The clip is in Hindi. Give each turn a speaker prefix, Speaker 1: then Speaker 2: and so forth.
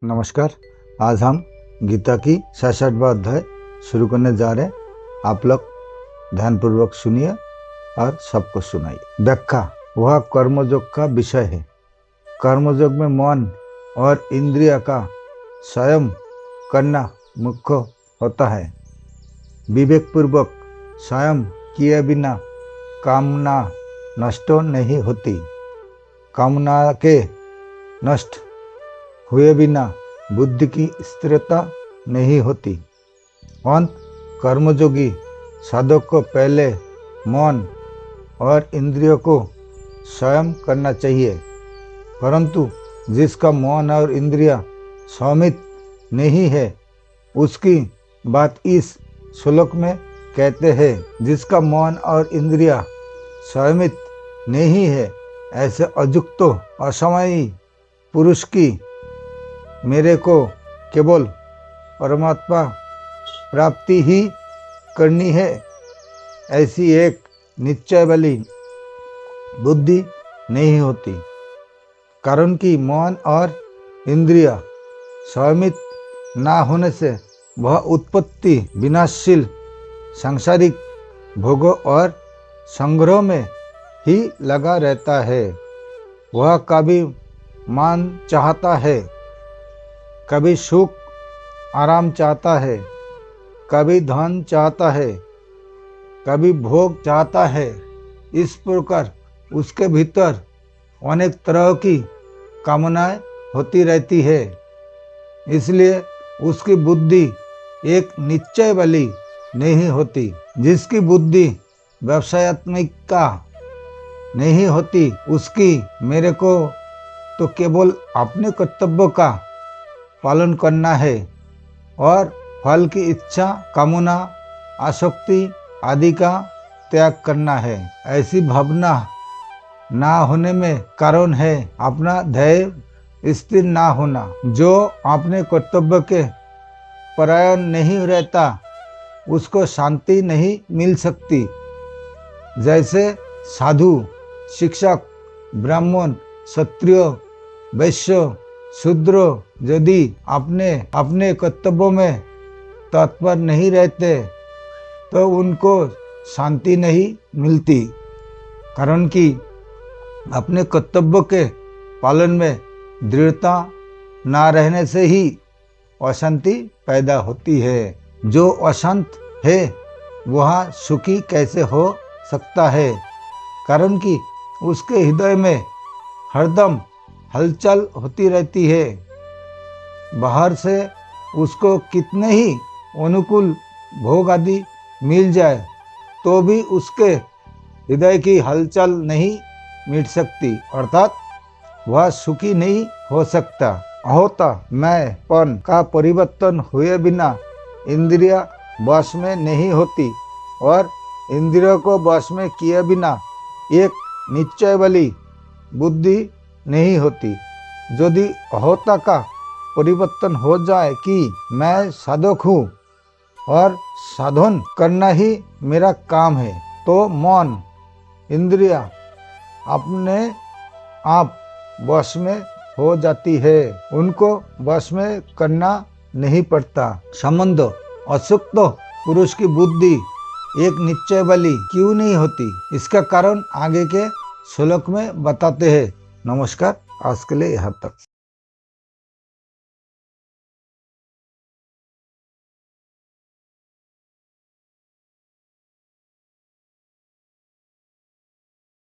Speaker 1: नमस्कार। आज हम गीता की 66वां अध्याय शुरू करने जा रहे हैं। आप लोग ध्यानपूर्वक सुनिए और सबको सुनाइए। व्याख्या। वह कर्मयोग का विषय है। कर्मयोग में मन और इंद्रिय का स्वयं करना मुख्य होता है। विवेक पूर्वक स्वयं किए बिना कामना नष्ट नहीं होती। कामना के नष्ट हुए बिना बुद्धि की स्थिरता नहीं होती। अंत कर्मयोगी साधक को पहले मन और इंद्रियों को स्वयं करना चाहिए, परंतु जिसका मन और इंद्रिय संयमित नहीं है उसकी बात इस श्लोक में कहते हैं। जिसका मन और इंद्रिय संयमित नहीं है ऐसे अयुक्त असमयी पुरुष की मेरे को केवल परमात्मा प्राप्ति ही करनी है, ऐसी एक निश्चय वाली बुद्धि नहीं होती। कारण कि मन और इंद्रिय संयमित ना होने से वह उत्पत्ति विनाशशील सांसारिक भोगों और संग्रह में ही लगा रहता है। वह कभी मान चाहता है, कभी सुख आराम चाहता है, कभी धन चाहता है, कभी भोग चाहता है। इस प्रकार उसके भीतर अनेक तरह की कामनाएं होती रहती है। इसलिए उसकी बुद्धि एक निश्चय वाली नहीं होती। जिसकी बुद्धि व्यवसायत्मक का नहीं होती उसकी मेरे को तो केवल अपने कर्तव्य का पालन करना है और फल की इच्छा, कामना, आसक्ति आदि का त्याग करना है। ऐसी भावना ना होने में कारण है अपना ध्येय स्थिर ना होना। जो अपने कर्तव्य के परायण नहीं रहता उसको शांति नहीं मिल सकती। जैसे साधु, शिक्षक, ब्राह्मण, क्षत्रिय, वैश्य, शूद्र यदि अपने कर्तव्यों में तत्पर नहीं रहते तो उनको शांति नहीं मिलती। कारण कि अपने कर्तव्य के पालन में दृढ़ता ना रहने से ही अशांति पैदा होती है। जो अशांत है वह सुखी कैसे हो सकता है? कारण कि उसके हृदय में हरदम हलचल होती रहती है। बाहर से उसको कितने ही अनुकूल भोग आदि मिल जाए तो भी उसके हृदय की हलचल नहीं मिट सकती, अर्थात वह सुखी नहीं हो सकता। अहोता मैं पन का परिवर्तन हुए बिना इंद्रिय वश में नहीं होती और इंद्रियों को वश में किए बिना एक निश्चय वाली बुद्धि नहीं होती। यदि अहोता का परिवर्तन हो जाए कि मैं साधक हूँ और साधन करना ही मेरा काम है, तो मन इंद्रिय अपने आप वश में हो जाती है। उनको वश में करना नहीं पड़ता। संबंध अशुक्त पुरुष की बुद्धि एक निश्चय वाली क्यों नहीं होती? इसका कारण आगे के श्लोक में बताते हैं। नमस्कार। आज के लिए यहाँ तक।